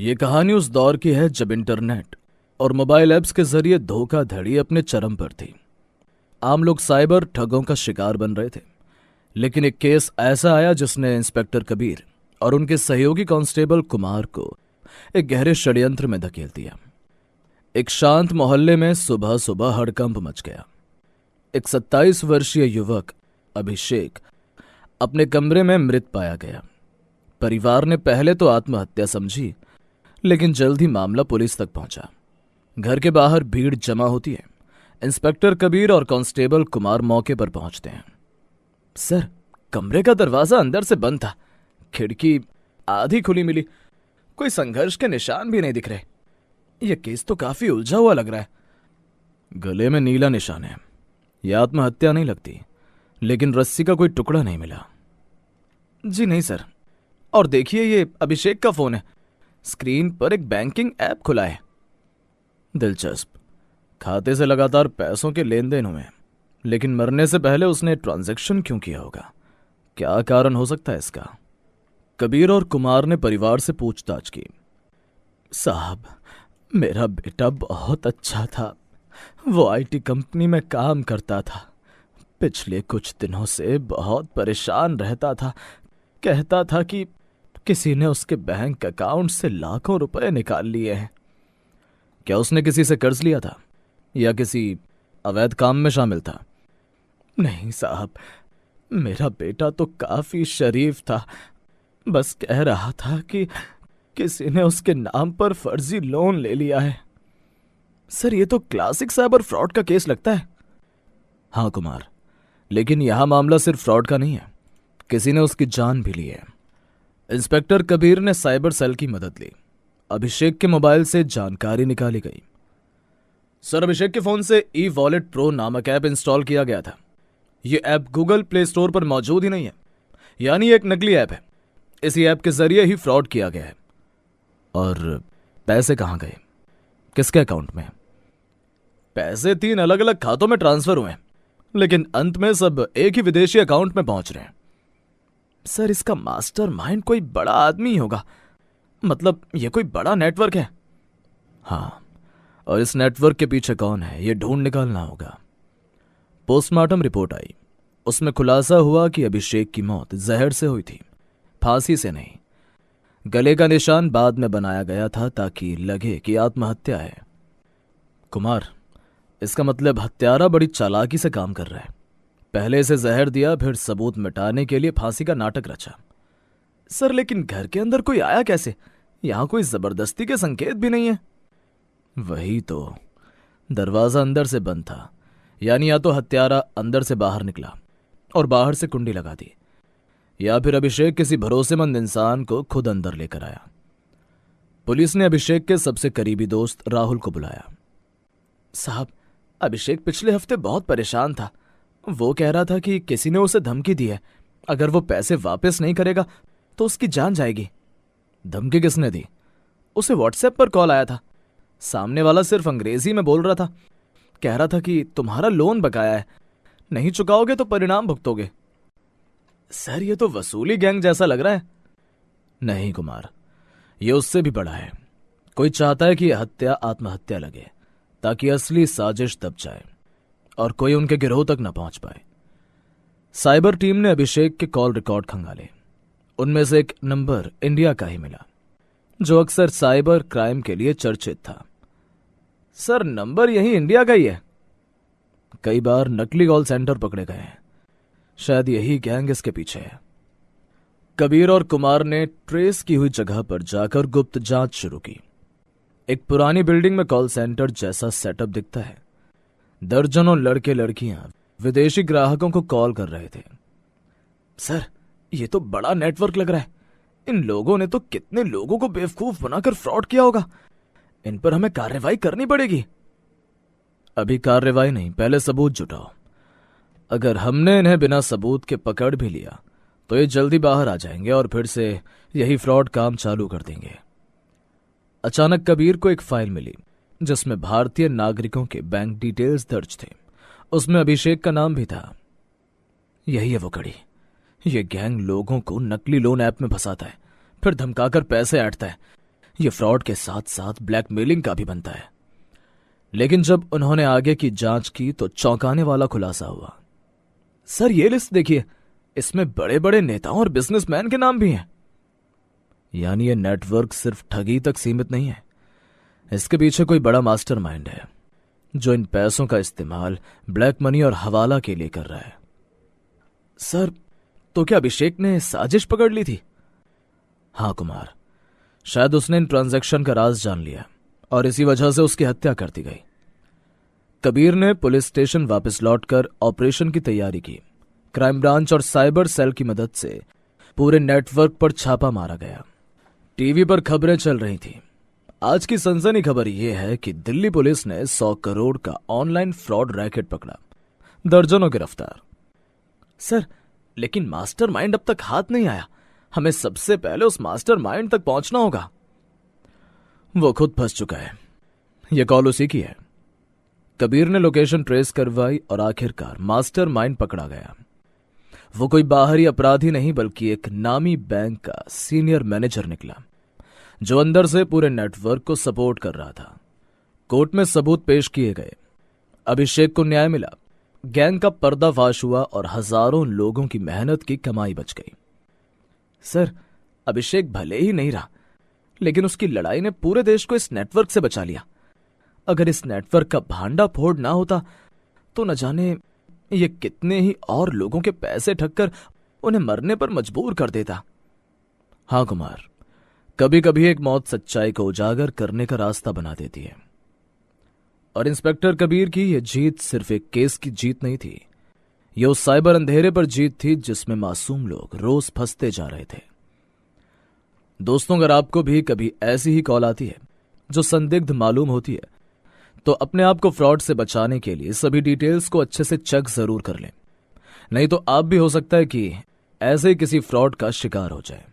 ये कहानी उस दौर की है जब इंटरनेट और मोबाइल ऐप्स के जरिए धोखाधड़ी अपने चरम पर थी। आम लोग साइबर ठगों का शिकार बन रहे थे, लेकिन एक केस ऐसा आया जिसने इंस्पेक्टर कबीर और उनके सहयोगी कांस्टेबल कुमार को एक गहरे षड्यंत्र में धकेल दिया। एक शांत मोहल्ले में सुबह सुबह हड़कंप मच गया। एक 27 वर्षीय युवक अभिषेक अपने कमरे में मृत पाया गया। परिवार ने पहले तो आत्महत्या समझी, लेकिन जल्द ही मामला पुलिस तक पहुंचा। घर के बाहर भीड़ जमा होती है। इंस्पेक्टर कबीर और कांस्टेबल कुमार मौके पर पहुंचते हैं। सर, कमरे का दरवाजा अंदर से बंद था, खिड़की आधी खुली मिली, कोई संघर्ष के निशान भी नहीं दिख रहे। यह केस तो काफी उलझा हुआ लग रहा है। गले में नीला निशान है, यह आत्महत्या नहीं लगती, लेकिन रस्सी का कोई टुकड़ा नहीं मिला। जी नहीं सर। और देखिए, ये अभिषेक का फोन है, स्क्रीन पर एक बैंकिंग ऐप खुला है। दिलचस्प। खाते से लगातार पैसों के लेन देन हुए, लेकिन मरने से पहले उसने ट्रांजैक्शन क्यों किया होगा? क्या कारण हो सकता है इसका? कबीर और कुमार ने परिवार से पूछताछ की। साहब, मेरा बेटा बहुत अच्छा था, वो आईटी कंपनी में काम करता था। पिछले कुछ दिनों से बहुत परेशान रहता था। कहता था कि किसी ने उसके बैंक अकाउंट से लाखों रुपए निकाल लिए हैं। क्या उसने किसी से कर्ज लिया था या किसी अवैध काम में शामिल था? नहीं साहब, मेरा बेटा तो काफी शरीफ था, बस कह रहा था कि किसी ने उसके नाम पर फर्जी लोन ले लिया है। सर, ये तो क्लासिक साइबर फ्रॉड का केस लगता है। हाँ कुमार, लेकिन यह मामला सिर्फ फ्रॉड का नहीं है, किसी ने उसकी जान भी ली है। इंस्पेक्टर कबीर ने साइबर सेल की मदद ली। अभिषेक के मोबाइल से जानकारी निकाली गई। सर, अभिषेक के फोन से ई वॉलेट प्रो नामक ऐप इंस्टॉल किया गया था। यह ऐप गूगल प्ले स्टोर पर मौजूद ही नहीं है, यानी एक नकली ऐप है। इसी ऐप के जरिए ही फ्रॉड किया गया है। और पैसे कहां गए, किसके अकाउंट में? पैसे 3 अलग अलग खातों में ट्रांसफर हुए, लेकिन अंत में सब एक ही विदेशी अकाउंट में पहुंच रहे हैं। सर, इसका मास्टरमाइंड कोई बड़ा आदमी ही होगा, मतलब यह कोई बड़ा नेटवर्क है। हाँ, और इस नेटवर्क के पीछे कौन है, यह ढूंढ निकालना होगा। पोस्टमार्टम रिपोर्ट आई। उसमें खुलासा हुआ कि अभिषेक की मौत जहर से हुई थी, फांसी से नहीं। गले का निशान बाद में बनाया गया था ताकि लगे कि आत्महत्या है। कुमार, इसका मतलब हत्यारा बड़ी चालाकी से काम कर रहा है। पहले इसे जहर दिया, फिर सबूत मिटाने के लिए फांसी का नाटक रचा। सर, लेकिन घर के अंदर कोई आया कैसे? यहां कोई जबरदस्ती के संकेत भी नहीं है। वही तो, दरवाजा अंदर से बंद था, यानी या तो हत्यारा अंदर से बाहर निकला और बाहर से कुंडी लगा दी, या फिर अभिषेक किसी भरोसेमंद इंसान को खुद अंदर लेकर आया। पुलिस ने अभिषेक के सबसे करीबी दोस्त राहुल को बुलाया। साहब, अभिषेक पिछले हफ्ते बहुत परेशान था। वो कह रहा था कि किसी ने उसे धमकी दी है, अगर वो पैसे वापस नहीं करेगा तो उसकी जान जाएगी। धमकी किसने दी? उसे व्हाट्सएप पर कॉल आया था। सामने वाला सिर्फ अंग्रेजी में बोल रहा था। कह रहा था कि तुम्हारा लोन बकाया है, नहीं चुकाओगे तो परिणाम भुगतोगे। सर, ये तो वसूली गैंग जैसा लग रहा है। नहीं कुमार, ये उससे भी बड़ा है। कोई चाहता है कि यह हत्या आत्महत्या लगे, ताकि असली साजिश दब जाए और कोई उनके गिरोह तक न पहुंच पाए। साइबर टीम ने अभिषेक के कॉल रिकॉर्ड खंगाले। उनमें से एक नंबर इंडिया का ही मिला, जो अक्सर साइबर क्राइम के लिए चर्चित था। सर, नंबर यही इंडिया का ही है। कई बार नकली कॉल सेंटर पकड़े गए हैं, शायद यही गैंग इसके पीछे है। कबीर और कुमार ने ट्रेस की हुई जगह पर जाकर गुप्त जांच शुरू की। एक पुरानी बिल्डिंग में कॉल सेंटर जैसा सेटअप दिखता है। दर्जनों लड़के लड़कियां विदेशी ग्राहकों को कॉल कर रहे थे। सर, ये तो बड़ा नेटवर्क लग रहा है। इन लोगों ने तो कितने लोगों को बेवकूफ बनाकर फ्रॉड किया होगा। इन पर हमें कार्रवाई करनी पड़ेगी। अभी कार्रवाई नहीं, पहले सबूत जुटाओ। अगर हमने इन्हें बिना सबूत के पकड़ भी लिया तो ये जल्दी बाहर आ जाएंगे और फिर से यही फ्रॉड काम चालू कर देंगे। अचानक कबीर को एक फाइल मिली जिसमें भारतीय नागरिकों के बैंक डिटेल्स दर्ज थे। उसमें अभिषेक का नाम भी था। यही है वो कड़ी। ये गैंग लोगों को नकली लोन ऐप में फंसाता है, फिर धमकाकर पैसे ऐंठता है। ये फ्रॉड के साथ साथ ब्लैकमेलिंग का भी बनता है। लेकिन जब उन्होंने आगे की जांच की तो चौंकाने वाला खुलासा हुआ। सर ये लिस्ट देखिए, इसमें बड़े बड़े नेताओं और बिजनेसमैन के नाम भी हैं। यानी ये नेटवर्क सिर्फ ठगी तक सीमित नहीं है, इसके पीछे कोई बड़ा मास्टरमाइंड है जो इन पैसों का इस्तेमाल ब्लैक मनी और हवाला के लिए कर रहा है। सर तो क्या अभिषेक ने साजिश पकड़ ली थी? हाँ कुमार, शायद उसने इन ट्रांजैक्शन का राज जान लिया और इसी वजह से उसकी हत्या कर दी गई। कबीर ने पुलिस स्टेशन वापस लौटकर ऑपरेशन की तैयारी की। क्राइम ब्रांच और साइबर सेल की मदद से पूरे नेटवर्क पर छापा मारा गया। टीवी पर खबरें चल रही थीं। आज की सनसनी खबर यह है कि दिल्ली पुलिस ने 100 करोड़ का ऑनलाइन फ्रॉड रैकेट पकड़ा, दर्जनों गिरफ्तार। सर लेकिन मास्टरमाइंड अब तक हाथ नहीं आया, हमें सबसे पहले उस मास्टरमाइंड तक पहुंचना होगा। वो खुद फंस चुका है, यह कॉल उसी की है। कबीर ने लोकेशन ट्रेस करवाई और आखिरकार मास्टरमाइंड पकड़ा गया। वो कोई बाहरी अपराधी नहीं बल्कि एक नामी बैंक का सीनियर मैनेजर निकला जो अंदर से पूरे नेटवर्क को सपोर्ट कर रहा था। कोर्ट में सबूत पेश किए गए। अभिषेक को न्याय मिला, गैंग का पर्दाफाश हुआ और हजारों लोगों की मेहनत की कमाई बच गई। सर अभिषेक भले ही नहीं रहा, लेकिन उसकी लड़ाई ने पूरे देश को इस नेटवर्क से बचा लिया। अगर इस नेटवर्क का भांडा फोड़ ना होता तो न जाने ये कितने ही और लोगों के पैसे ठगकर उन्हें मरने पर मजबूर कर देता। हाँ कुमार, कभी कभी एक मौत सच्चाई को उजागर करने का रास्ता बना देती है। और इंस्पेक्टर कबीर की यह जीत सिर्फ एक केस की जीत नहीं थी, यह उस साइबर अंधेरे पर जीत थी जिसमें मासूम लोग रोज फंसते जा रहे थे। दोस्तों, अगर आपको भी कभी ऐसी ही कॉल आती है जो संदिग्ध मालूम होती है तो अपने आप को फ्रॉड से बचाने के लिए सभी डिटेल्स को अच्छे से चेक जरूर कर लें, नहीं तो आप भी हो सकता है कि ऐसे ही किसी फ्रॉड का शिकार हो जाए।